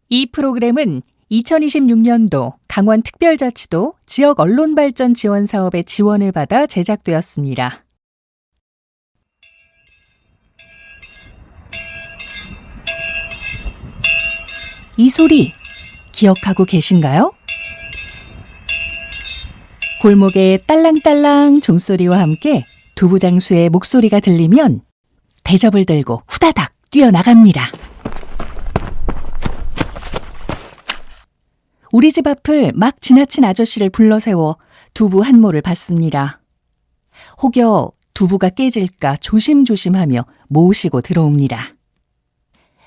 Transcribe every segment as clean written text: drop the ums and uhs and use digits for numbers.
이 프로그램은 2026년도 강원특별자치도 지역언론발전 지원사업의 지원을 받아 제작되었습니다. 이 소리 기억하고 계신가요? 골목의 딸랑딸랑 종소리와 함께 두부장수의 목소리가 들리면 대접을 들고 후다닥 뛰어나갑니다. 우리 집 앞을 막 지나친 아저씨를 불러세워 두부 한 모를 받습니다. 혹여 두부가 깨질까 조심조심하며 모시고 들어옵니다.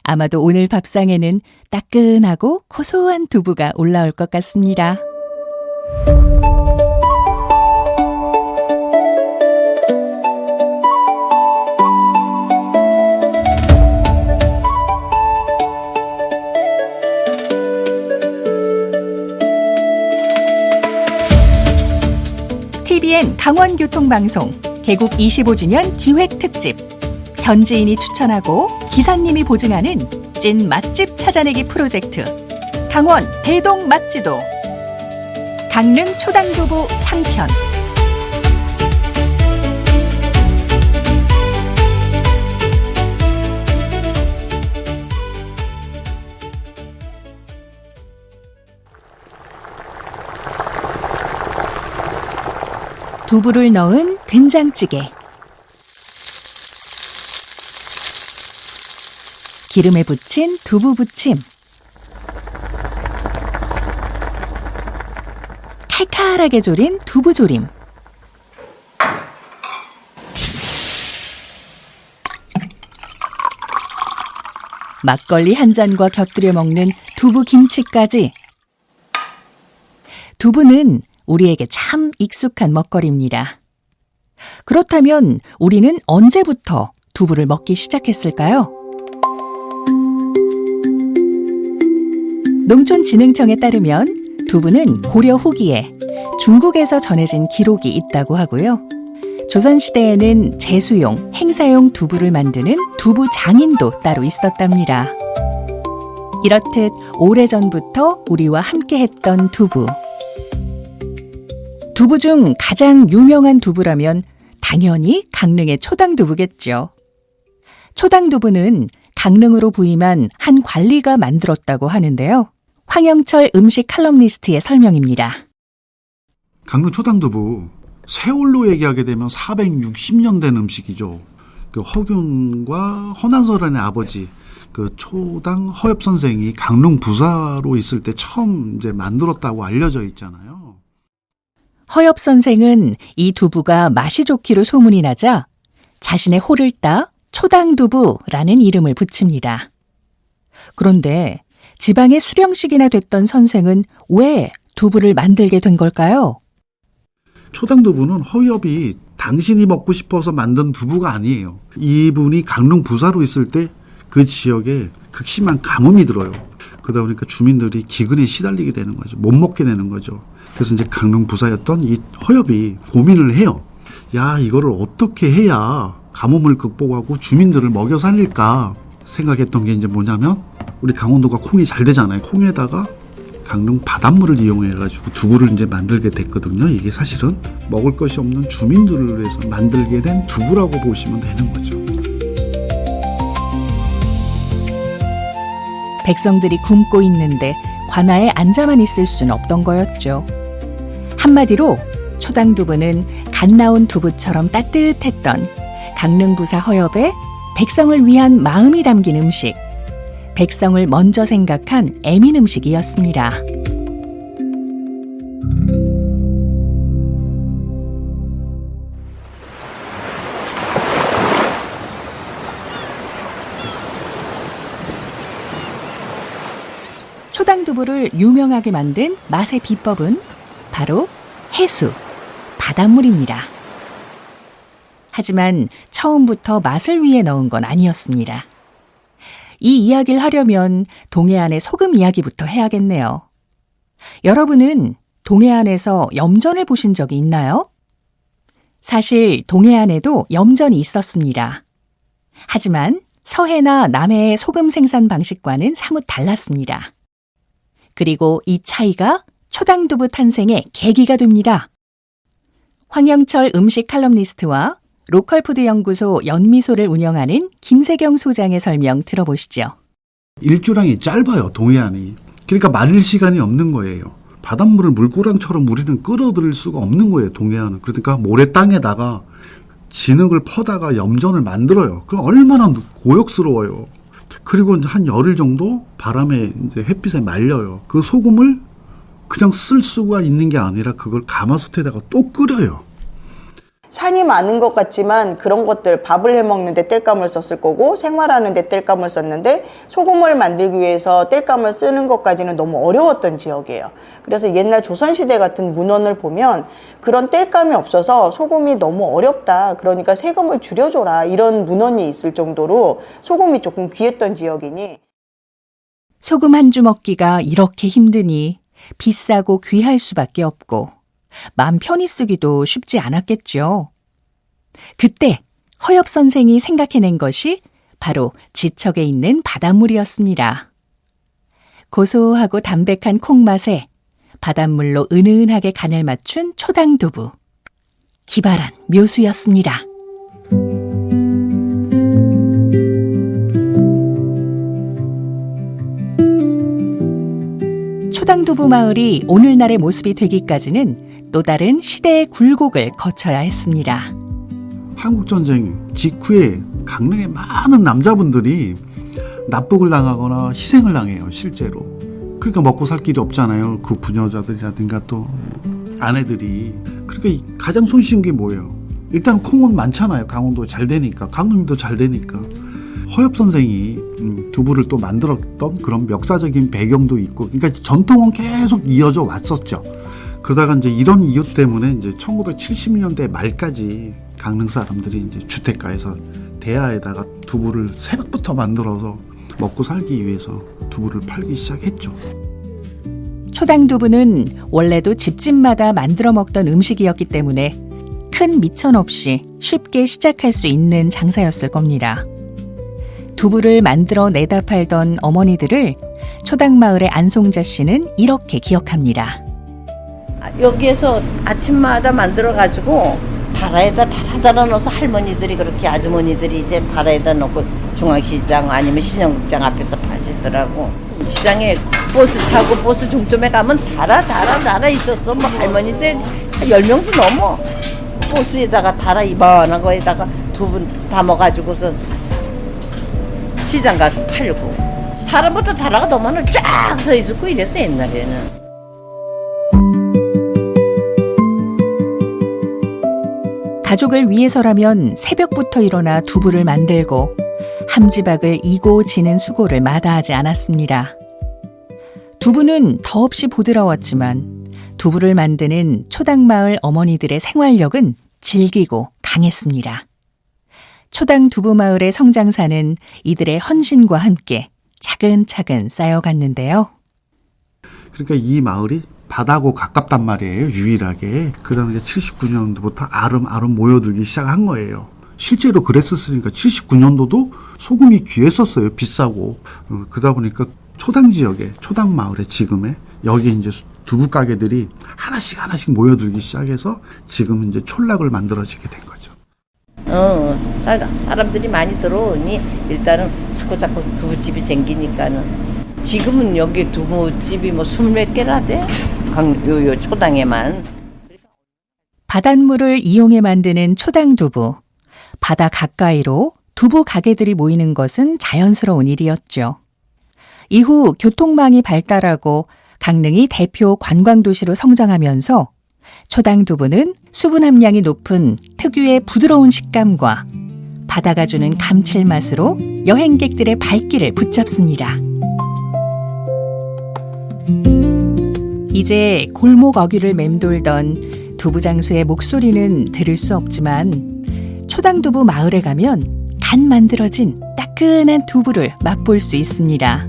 아마도 오늘 밥상에는 따끈하고 고소한 두부가 올라올 것 같습니다. TVN 강원교통방송 개국 25주년 기획특집 현지인이 추천하고 기사님이 보증하는 찐 맛집 찾아내기 프로젝트 강원 대동 맛지도 강릉 초당두부 3편. 두부를 넣은 된장찌개, 기름에 부친 두부 부침, 칼칼하게 졸인 두부조림, 막걸리 한 잔과 곁들여 먹는 두부김치까지. 두부는 우리에게 참 익숙한 먹거리입니다. 그렇다면 우리는 언제부터 두부를 먹기 시작했을까요? 농촌진흥청에 따르면 두부는 고려 후기에 중국에서 전해진 기록이 있다고 하고요. 조선시대에는 제수용, 행사용 두부를 만드는 두부 장인도 따로 있었답니다. 이렇듯 오래전부터 우리와 함께했던 두부. 두부 중 가장 유명한 두부라면 당연히 강릉의 초당두부겠죠. 초당두부는 강릉으로 부임한 한 관리가 만들었다고 하는데요. 황영철 음식 칼럼니스트의 설명입니다. 강릉 초당두부, 세월로 얘기하게 되면 460년 된 음식이죠. 그 허균과 허난설안의 아버지, 그 초당 허엽 선생이 강릉 부사로 있을 때 처음 이제 만들었다고 알려져 있잖아요. 허엽 선생은 이 두부가 맛이 좋기로 소문이 나자 자신의 호를 따 초당두부라는 이름을 붙입니다. 그런데 지방의 수령식이나 됐던 선생은 왜 두부를 만들게 된 걸까요? 초당두부는 허엽이 당신이 먹고 싶어서 만든 두부가 아니에요. 이분이 강릉 부사로 있을 때 그 지역에 극심한 가뭄이 들어요. 그러다 보니까 주민들이 기근에 시달리게 되는 거죠. 못 먹게 되는 거죠. 그래서 이제 강릉 부사였던 이 허엽이 고민을 해요. 야, 이거를 어떻게 해야 가뭄을 극복하고 주민들을 먹여 살릴까 생각했던 게 이제 뭐냐면, 우리 강원도가 콩이 잘 되잖아요. 콩에다가 강릉 바닷물을 이용해가지고 두부를 이제 만들게 됐거든요. 이게 사실은 먹을 것이 없는 주민들을 위해서 만들게 된 두부라고 보시면 되는 거죠. 백성들이 굶고 있는데 관아에 앉아만 있을 수는 없던 거였죠. 한마디로 초당두부는 갓 나온 두부처럼 따뜻했던 강릉 부사 허엽의 백성을 위한 마음이 담긴 음식, 백성을 먼저 생각한 애민 음식이었습니다. 초당두부를 유명하게 만든 맛의 비법은 바로 해수, 바닷물입니다. 하지만 처음부터 맛을 위해 넣은 건 아니었습니다. 이 이야기를 하려면 동해안의 소금 이야기부터 해야겠네요. 여러분은 동해안에서 염전을 보신 적이 있나요? 사실 동해안에도 염전이 있었습니다. 하지만 서해나 남해의 소금 생산 방식과는 사뭇 달랐습니다. 그리고 이 차이가 초당두부 탄생의 계기가 됩니다. 황영철 음식 칼럼니스트와 로컬푸드 연구소 연미소를 운영하는 김세경 소장의 설명 들어보시죠. 일조량이 짧아요, 동해안이. 그러니까 마릴 시간이 없는 거예요. 바닷물을 물고랑처럼 우리는 끌어들일 수가 없는 거예요, 동해안은. 그러니까 모래 땅에다가 진흙을 퍼다가 염전을 만들어요. 그럼 얼마나 고역스러워요. 그리고 한 열흘 정도 바람에 이제 햇빛에 말려요. 그 소금을 그냥 쓸 수가 있는 게 아니라 그걸 가마솥에다가 또 끓여요. 산이 많은 것 같지만 그런 것들 밥을 해 먹는데 땔감을 썼을 거고 생활하는데 땔감을 썼는데 소금을 만들기 위해서 땔감을 쓰는 것까지는 너무 어려웠던 지역이에요. 그래서 옛날 조선시대 같은 문헌을 보면 그런 땔감이 없어서 소금이 너무 어렵다. 그러니까 세금을 줄여줘라. 이런 문헌이 있을 정도로 소금이 조금 귀했던 지역이니 소금 한 주 먹기가 이렇게 힘드니 비싸고 귀할 수밖에 없고 마음 편히 쓰기도 쉽지 않았겠죠. 그때 허엽 선생이 생각해낸 것이 바로 지척에 있는 바닷물이었습니다. 고소하고 담백한 콩맛에 바닷물로 은은하게 간을 맞춘 초당두부. 기발한 묘수였습니다. 초당두부 마을이 오늘날의 모습이 되기까지는 또 다른 시대의 굴곡을 거쳐야 했습니다. 한국전쟁 직후에 강릉에 많은 남자분들이 납북을 당하거나 희생을 당해요, 실제로. 그러니까 먹고 살 길이 없잖아요. 그 부녀자들이라든가 또 아내들이. 그러니까 가장 손쉬운 게 뭐예요? 일단 콩은 많잖아요. 강원도 잘 되니까. 강릉도 잘 되니까. 허엽 선생이 두부를 또 만들었던 그런 역사적인 배경도 있고, 그러니까 전통은 계속 이어져 왔었죠. 그러다가 이제 이런 이유 때문에 이제 1970년대 말까지 강릉 사람들이 이제 주택가에서 대야에다가 두부를 새벽부터 만들어서 먹고 살기 위해서 두부를 팔기 시작했죠. 초당두부는 원래도 집집마다 만들어 먹던 음식이었기 때문에 큰 미천 없이 쉽게 시작할 수 있는 장사였을 겁니다. 두부를 만들어 내다 팔던 어머니들을 초당마을의 안송자 씨는 이렇게 기억합니다. 여기에서 아침마다 만들어가지고 다라에다 달아 넣어서 할머니들이 그렇게 아주머니들이 이제 다라에다 넣고 중앙시장 아니면 신영극장 앞에서 파시더라고. 시장에 버스 타고 버스 종점에 가면 달아 있었어. 뭐 할머니들 10명도 넘어. 버스에다가 달아 이만한 거에다가 두부 담아가지고서 시장 가서 팔고. 사람부터 달아가 너무 쫙 서 있었고 이랬어 옛날에는. 가족을 위해서라면 새벽부터 일어나 두부를 만들고 함지박을 이고 지는 수고를 마다하지 않았습니다. 두부는 더없이 부드러웠지만 두부를 만드는 초당마을 어머니들의 생활력은 질기고 강했습니다. 초당 두부마을의 성장사는 이들의 헌신과 함께 차근차근 쌓여갔는데요. 그러니까 이 마을이 바다하고 가깝단 말이에요, 유일하게. 그 다음에 79년도부터 아름아름 모여들기 시작한 거예요. 실제로 그랬었으니까 79년도도 소금이 귀했었어요, 비싸고. 그러다 보니까 초당 지역에, 초당 마을에 지금의 여기 이제 두부 가게들이 하나씩 모여들기 시작해서 지금 이제 촌락을 만들어지게 된 거죠. 사람들이 많이 들어오니 일단은 자꾸 두부집이 생기니까는. 지금은 여기 두부집이 뭐 20몇 개나 돼? 요 초당에만. 바닷물을 이용해 만드는 초당두부. 바다 가까이로 두부 가게들이 모이는 것은 자연스러운 일이었죠. 이후 교통망이 발달하고 강릉이 대표 관광도시로 성장하면서 초당두부는 수분 함량이 높은 특유의 부드러운 식감과 바다가 주는 감칠맛으로 여행객들의 발길을 붙잡습니다. 이제 골목 어귀를 맴돌던 두부장수의 목소리는 들을 수 없지만 초당두부 마을에 가면 간 만들어진 따끈한 두부를 맛볼 수 있습니다.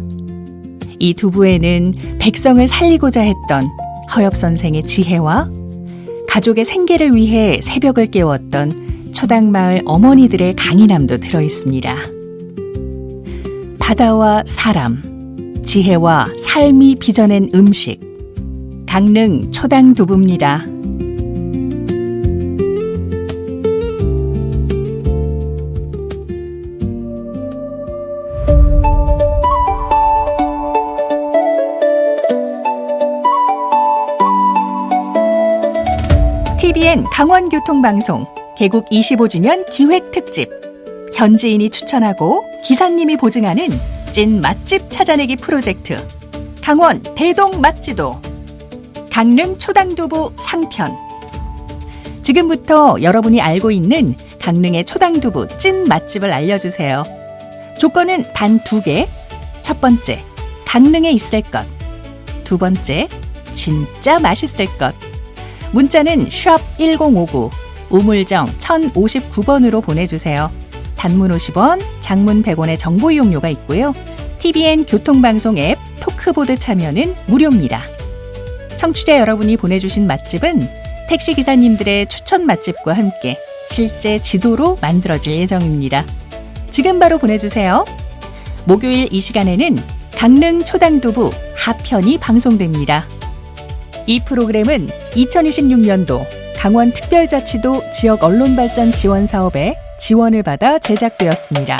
이 두부에는 백성을 살리고자 했던 허엽 선생의 지혜와 가족의 생계를 위해 새벽을 깨웠던 초당마을 어머니들의 강인함도 들어 있습니다. 바다와 사람, 지혜와 삶이 빚어낸 음식. 강릉 초당두부입니다. TVN 강원교통방송 개국 25주년 기획특집. 현지인이 추천하고 기사님이 보증하는 찐 맛집 찾아내기 프로젝트. 강원 대동 맛지도. 강릉 초당두부 상편. 지금부터 여러분이 알고 있는 강릉의 초당두부 찐 맛집을 알려주세요. 조건은 단 2개. 첫 번째, 강릉에 있을 것. 두 번째, 진짜 맛있을 것. 문자는 샵1059, 우물정 1059번으로 보내주세요. 단문 50원, 장문 100원의 정보 이용료가 있고요. TVN 교통방송 앱 토크보드 참여는 무료입니다. 청취자 여러분이 보내주신 맛집은 택시기사님들의 추천 맛집과 함께 실제 지도로 만들어질 예정입니다. 지금 바로 보내주세요. 목요일 이 시간에는 강릉 초당두부 하편이 방송됩니다. 이 프로그램은 2026년도 강원특별자치도 지역언론발전 지원사업에 지원을 받아 제작되었습니다.